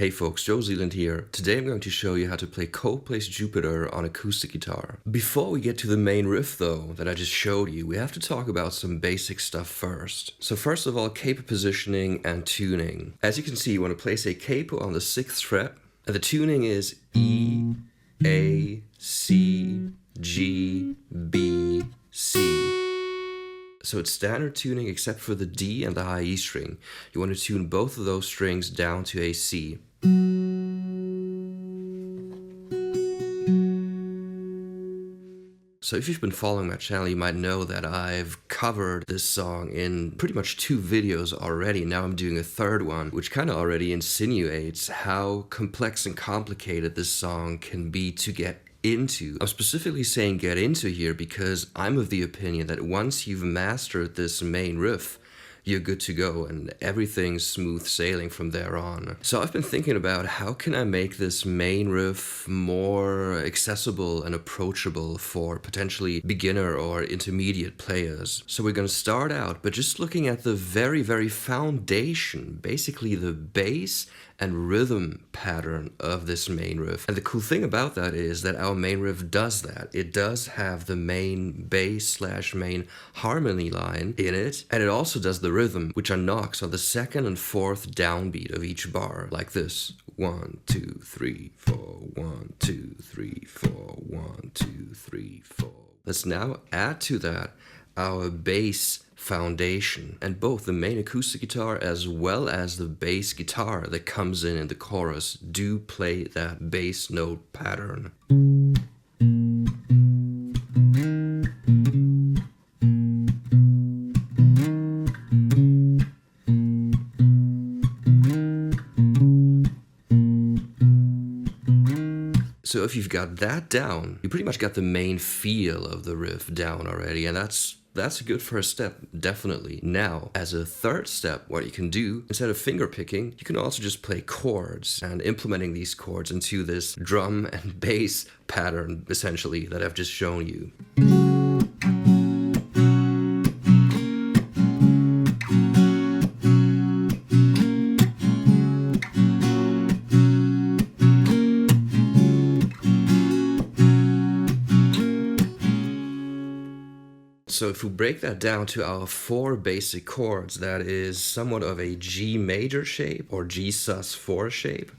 Hey folks, Joe Zealand here. Today I'm going to show you how to play Coldplay's Jupiter on acoustic guitar. Before we get to the main riff though, that I just showed you, we have to talk about some basic stuff first. So first of all, capo positioning and tuning. As you can see, you want to place a capo on the 6th fret, and the tuning is E, A, C, G, B, C. So it's standard tuning except for the D and the high E string. You want to tune both of those strings down to a C. So if you've been following my channel, you might know that I've covered this song in pretty much 2 videos already. Now I'm doing a 3rd one, which kind of already insinuates how complex and complicated this song can be to get into. I'm specifically saying get into here because I'm of the opinion that once you've mastered this main riff, you're good to go and everything's smooth sailing from there on. So I've been thinking about how can I make this main riff more accessible and approachable for potentially beginner or intermediate players. So we're going to start out by just looking at the very foundation, basically the bass and rhythm pattern of this main riff. And the cool thing about that is that our main riff does that. It does have the main bass / main harmony line in it, and it also does the rhythm, which are knocks on the 2nd and 4th downbeat of each bar, like this. 1, 2, 3, 4, 1, 2, 3, 4, 1, 2, 3, 4. Let's now add to that our bass foundation, and both the main acoustic guitar as well as the bass guitar that comes in the chorus do play that bass note pattern. So if you've got that down, you pretty much got the main feel of the riff down already, and that's a good first step, definitely. Now, as a 3rd step, what you can do, instead of finger picking, you can also just play chords, and implementing these chords into this drum and bass pattern, essentially, that I've just shown you. So if we break that down to our 4 basic chords, that is somewhat of a G major shape or G sus4 shape.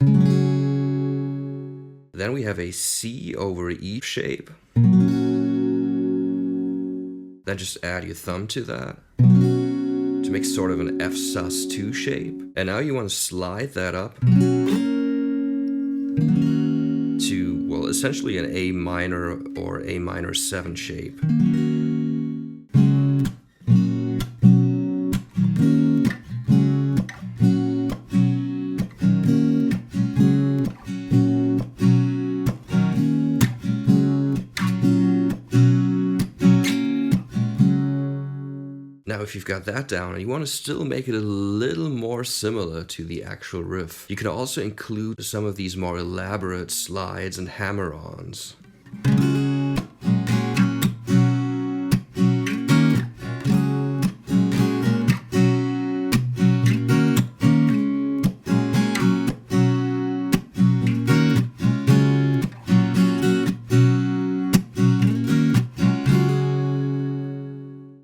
Then we have a C over E shape. Then just add your thumb to that to make sort of an F sus2 shape. And now you want to slide that up to, well, essentially an A minor or A minor 7 shape. Now if you've got that down and you want to still make it a little more similar to the actual riff, you can also include some of these more elaborate slides and hammer-ons.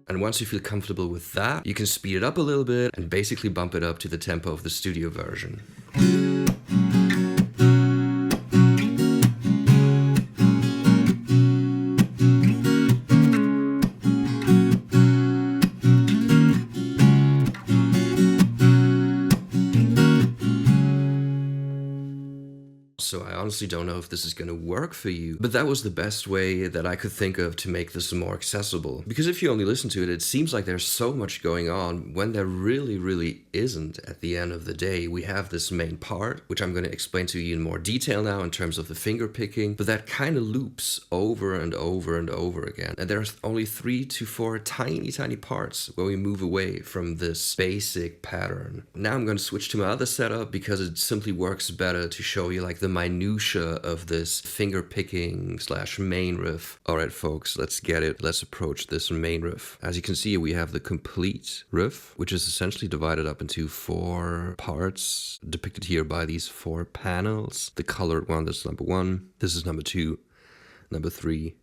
And once you feel comfortable with that, you can speed it up a little bit and basically bump it up to the tempo of the studio version. So I honestly don't know if this is going to work for you, but that was the best way that I could think of to make this more accessible. Because if you only listen to it, it seems like there's so much going on when there really isn't at the end of the day. We have this main part, which I'm going to explain to you in more detail now in terms of the finger picking, but that kind of loops over and over again. And there's only 3 to 4 tiny parts where we move away from this basic pattern. Now I'm going to switch to my other setup because it simply works better to show you like the the minutia of this finger picking / main riff. All right, folks, let's get it. Let's approach this main riff. As you can see, we have the complete riff, which is essentially divided up into 4 parts, depicted here by these 4 panels. The colored one, this is number 1. This is number 2, number 3,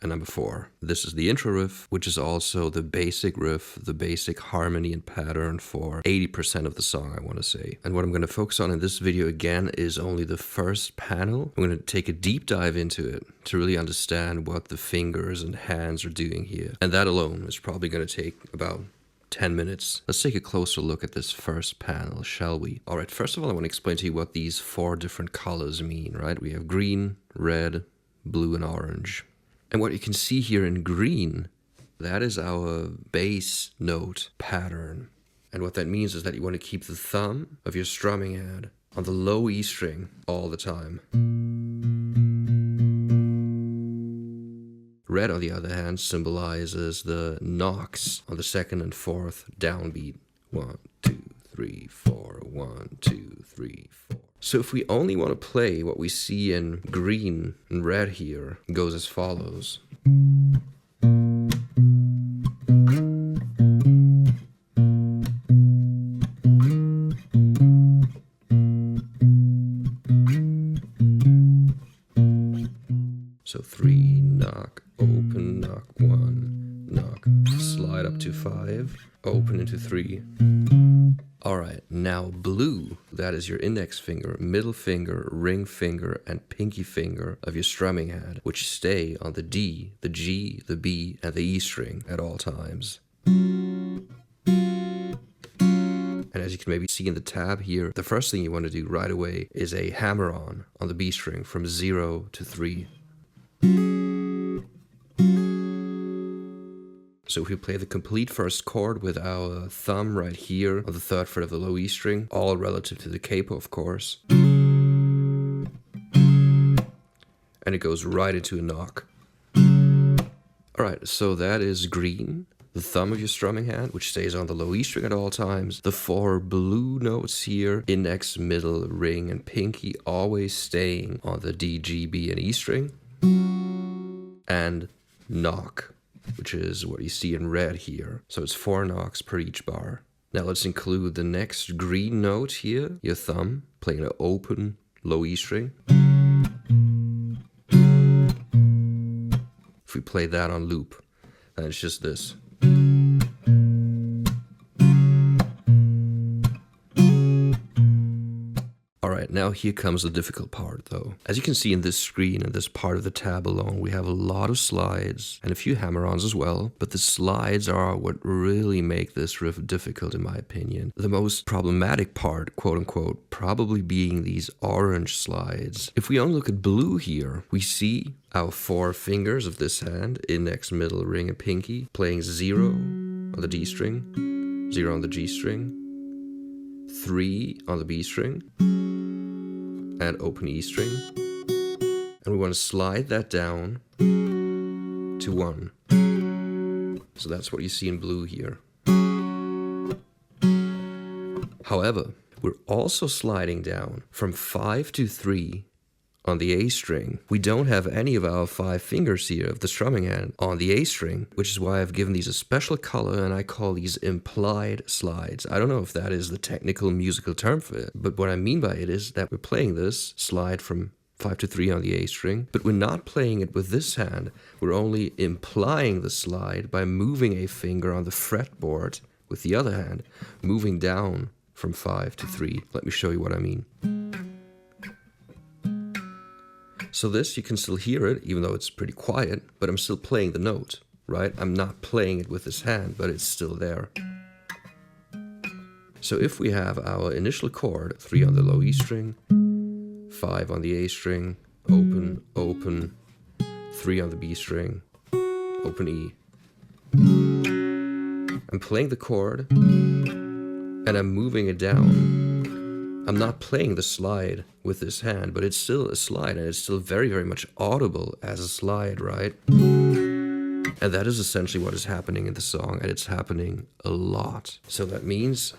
and number 4. This is the intro riff, which is also the basic riff, the basic harmony and pattern for 80% of the song, I want to say. And what I'm going to focus on in this video again is only the first panel. I'm going to take a deep dive into it to really understand what the fingers and hands are doing here. And that alone is probably going to take about 10 minutes. Let's take a closer look at this first panel, shall we? All right, first of all, I want to explain to you what these 4 different colors mean, right? We have green, red, blue, and orange. And what you can see here in green, that is our bass note pattern. And what that means is that you want to keep the thumb of your strumming hand on the low E string all the time. Red, on the other hand, symbolizes the knocks on the 2nd and 4th downbeat. 1, 2, 3, 4, 1, 2, 3, 4. So if we only want to play what we see in green and red here, it goes as follows. So 3, knock, open, knock, 1, knock, slide up to 5, open into 3. Alright, now blue, that is your index finger, middle finger, ring finger, and pinky finger of your strumming hand, which stay on the D, the G, the B, and the E string at all times. And as you can maybe see in the tab here, the first thing you want to do right away is a hammer-on the B string from 0 to 3. So if we play the complete first chord with our thumb right here on the 3rd fret of the low E string, all relative to the capo, of course. And it goes right into a knock. Alright, so that is green, the thumb of your strumming hand, which stays on the low E string at all times. The 4 blue notes here, index, middle, ring, and pinky, always staying on the D, G, B, and E string. And knock, which is what you see in red here. So it's 4 knocks per each bar. Now let's include the next green note here, your thumb, playing an open low E string. If we play that on loop, then it's just this. Alright, now here comes the difficult part though. As you can see in this screen and this part of the tab alone, we have a lot of slides and a few hammer-ons as well, but the slides are what really make this riff difficult in my opinion. The most problematic part, quote unquote, probably being these orange slides. If we only look at blue here, we see our 4 fingers of this hand, index, middle, ring, and pinky, playing 0 on the D string, 0 on the G string, 3 on the B string, and open E string, and we want to slide that down to 1. So that's what you see in blue here. However, we're also sliding down from 5 to 3 on the A string. We don't have any of our 5 fingers here of the strumming hand on the A string, which is why I've given these a special color and I call these implied slides. I don't know if that is the technical musical term for it, but what I mean by it is that we're playing this slide from 5 to 3 on the A string, but we're not playing it with this hand. We're only implying the slide by moving a finger on the fretboard with the other hand, moving down from 5 to 3. Let me show you what I mean. So this, you can still hear it, even though it's pretty quiet, but I'm still playing the note, right? I'm not playing it with this hand, but it's still there. So if we have our initial chord, 3 on the low E string, 5 on the A string, open, open, 3 on the B string, open E. I'm playing the chord, and I'm moving it down. I'm not playing the slide with this hand, but it's still a slide, and it's still very, very much audible as a slide, right? And that is essentially what is happening in the song, and it's happening a lot. So that means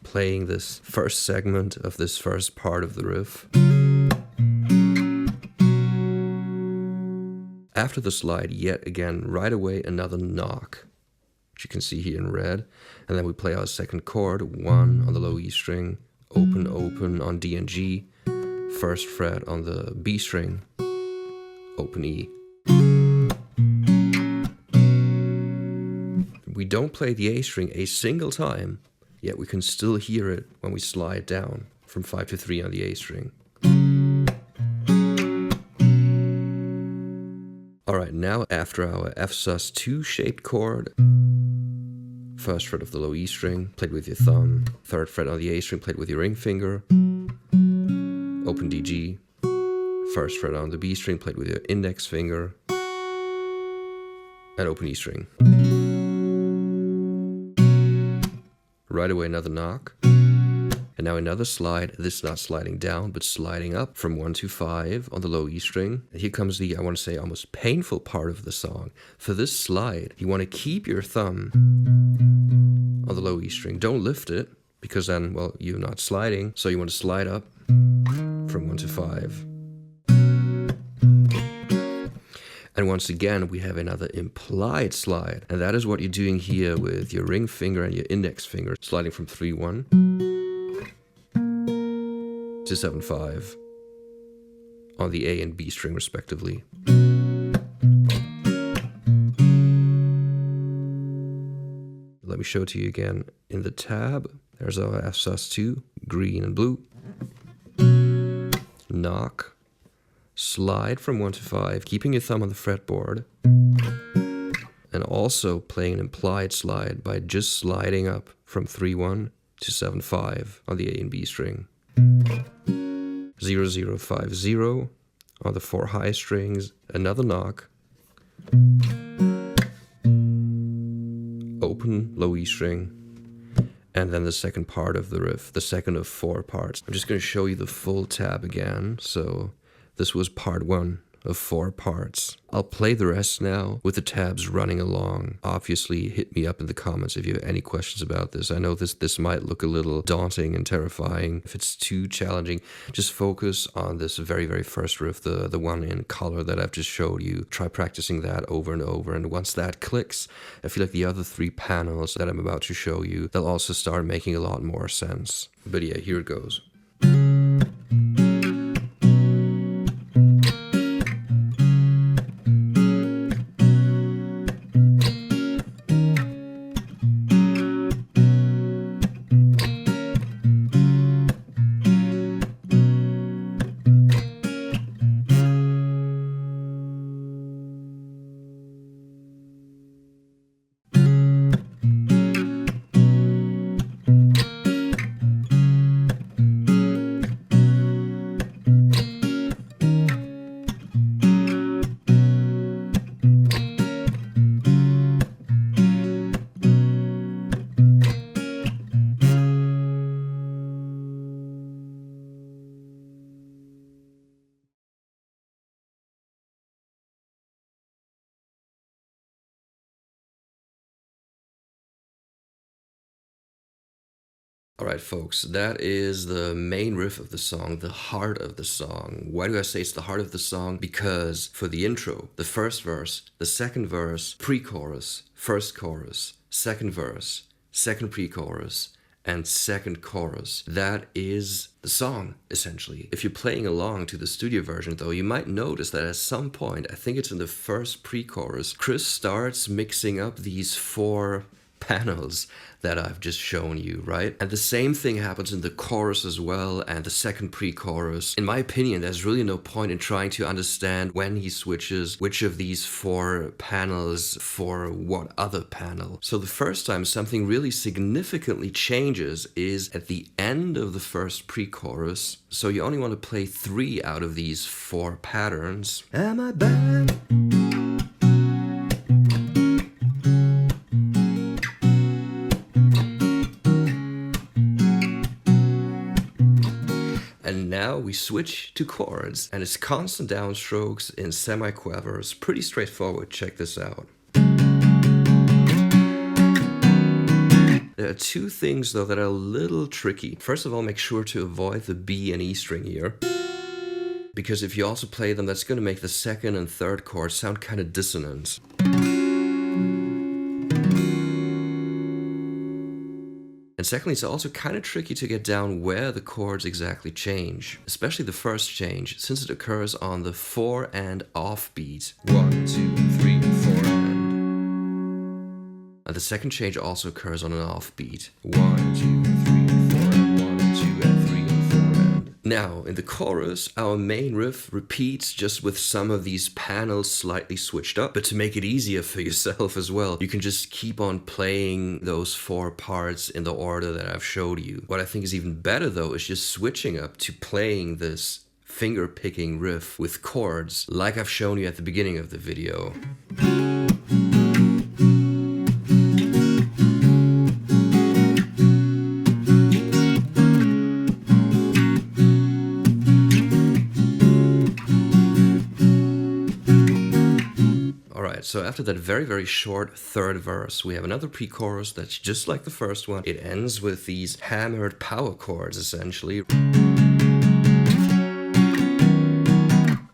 playing this first segment of this first part of the riff. After the slide, yet again, right away, another knock, which you can see here in red. And then we play our second chord, 1 on the low E string, open, open on D and G, first fret on the B string, open E. We don't play the A string a single time, yet we can still hear it when we slide down from 5 to 3 on the A string. Alright, now after our F sus2 shaped chord, first fret of the low E string, played with your thumb, third fret on the A string, played with your ring finger, open D G, first fret on the B string, played with your index finger, and open E string. Right away another knock, and now another slide. This is not sliding down, but sliding up from 1 to 5 on the low E string. And here comes the, I want to say, almost painful part of the song. For this slide, you want to keep your thumb on the low E string. Don't lift it, because then, well, you're not sliding. So you want to slide up from 1 to 5. And once again, we have another implied slide. And that is what you're doing here with your ring finger and your index finger, sliding from 3-1 to 7-5 on the A and B string respectively. Let me show it to you again. In the tab, there's our F sus2, green and blue. Knock. Slide from 1 to 5, keeping your thumb on the fretboard. And also playing an implied slide by just sliding up from 3-1 to 7-5 on the A and B string. 0-0-5-0 on the 4 high strings, another knock. Open low E string. And then the second part of the riff, the second of 4 parts. I'm just going to show you the full tab again. So this was part 1 of 4 parts. I'll play the rest now with the tabs running along. Obviously, hit me up in the comments if you have any questions about this. I know this might look a little daunting and terrifying. If it's too challenging, just focus on this very, very first riff, the one in color that I've just showed you. Try practicing that over and over. And once that clicks, I feel like the other 3 panels that I'm about to show you, they'll also start making a lot more sense. But yeah, here it goes. Alright folks, that is the main riff of the song, the heart of the song. Why do I say it's the heart of the song? Because for the intro, the first verse, the second verse, pre-chorus, first chorus, second verse, second pre-chorus, and second chorus. That is the song, essentially. If you're playing along to the studio version though, you might notice that at some point, I think it's in the first pre-chorus, Chris starts mixing up these 4 panels that I've just shown you, right? And the same thing happens in the chorus as well, and the second pre-chorus. In my opinion, there's really no point in trying to understand when he switches which of these 4 panels for what other panel. So the first time something really significantly changes is at the end of the first pre-chorus. So you only want to play 3 out of these 4 patterns. Am I bad? And now we switch to chords, and it's constant downstrokes in semiquavers. Pretty straightforward, check this out. There are 2 things though that are a little tricky. First of all, make sure to avoid the B and E string here, because if you also play them, that's going to make the second and third chords sound kind of dissonant. And secondly, it's also kind of tricky to get down where the chords exactly change, especially the first change, since it occurs on the 4 and off beat. 1, 2, 3, 4 and the second change also occurs on an off beat. 1, 2, 3, 4 and 1, 2 and 3 and 4 and. Now, in the chorus, our main riff repeats just with some of these panels slightly switched up, but to make it easier for yourself as well, you can just keep on playing those 4 parts in the order that I've showed you. What I think is even better though is just switching up to playing this finger-picking riff with chords like I've shown you at the beginning of the video. So after that very, very short third verse, we have another pre-chorus that's just like the first one. It ends with these hammered power chords, essentially.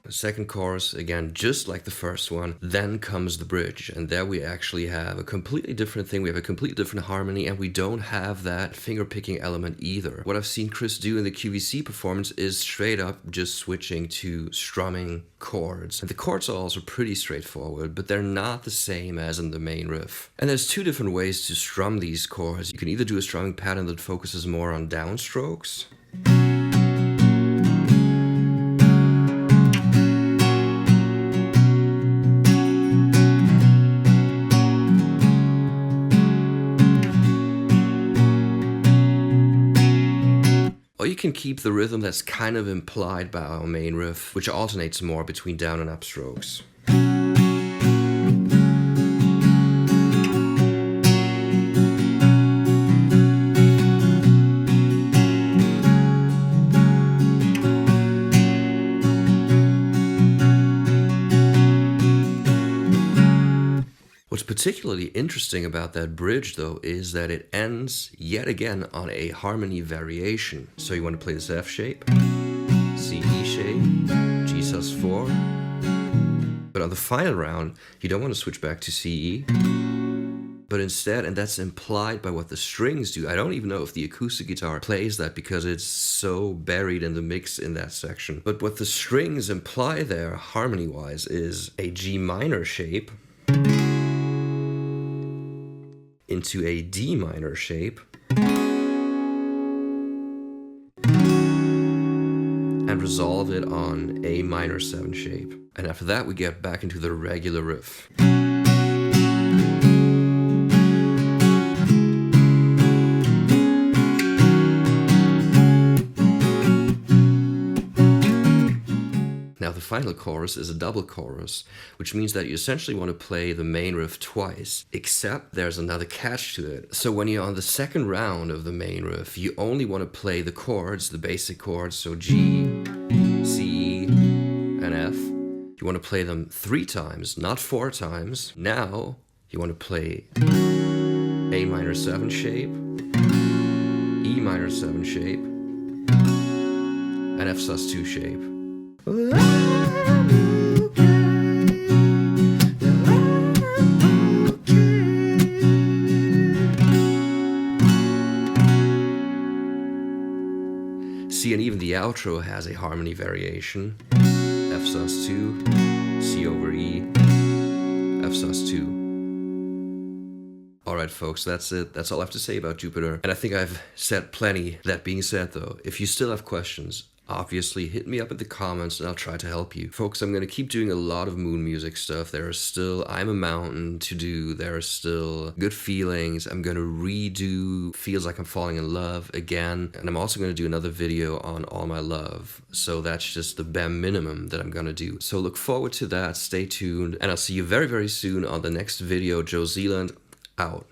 The second chorus, again, just like the first one. Then comes the bridge, and there we actually have a completely different thing. We have a completely different harmony, and we don't have that finger-picking element either. What I've seen Chris do in the QVC performance is straight up just switching to strumming chords. And the chords are also pretty straightforward, but they're not the same as in the main riff. And there's 2 different ways to strum these chords. You can either do a strumming pattern that focuses more on downstrokes, or you can keep the rhythm that's kind of implied by our main riff, which alternates more between down and up strokes. What's particularly interesting about that bridge, though, is that it ends yet again on a harmony variation. So you want to play this F shape, C, E shape, G sus4. But on the final round, you don't want to switch back to C, E. But instead, and that's implied by what the strings do, I don't even know if the acoustic guitar plays that because it's so buried in the mix in that section. But what the strings imply there, harmony-wise, is a G minor shape into a D minor shape and resolve it on a minor 7 shape. And after that we get back into the regular riff. Now the final chorus is a double chorus, which means that you essentially want to play the main riff twice, except there's another catch to it. So when you're on the second round of the main riff, you only want to play the chords, the basic chords, so G, C, and F. You want to play them 3 times, not 4 times. Now you want to play A minor 7 shape, E minor 7 shape, and F sus2 shape. See, and even the outro has a harmony variation. F sus2, C over E, F sus2. Alright folks, that's it. That's all I have to say about Jupiter. And I think I've said plenty. That being said though, if you still have questions, obviously hit me up in the comments and I'll try to help you. Folks, I'm going to keep doing a lot of moon music stuff. There are still I'm a Mountain to do. There are still Good Feelings. I'm going to redo Feels Like I'm Falling in Love again. And I'm also going to do another video on All My Love. So that's just the bare minimum that I'm going to do. So look forward to that. Stay tuned. And I'll see you very, very soon on the next video. Joe Zealand, out.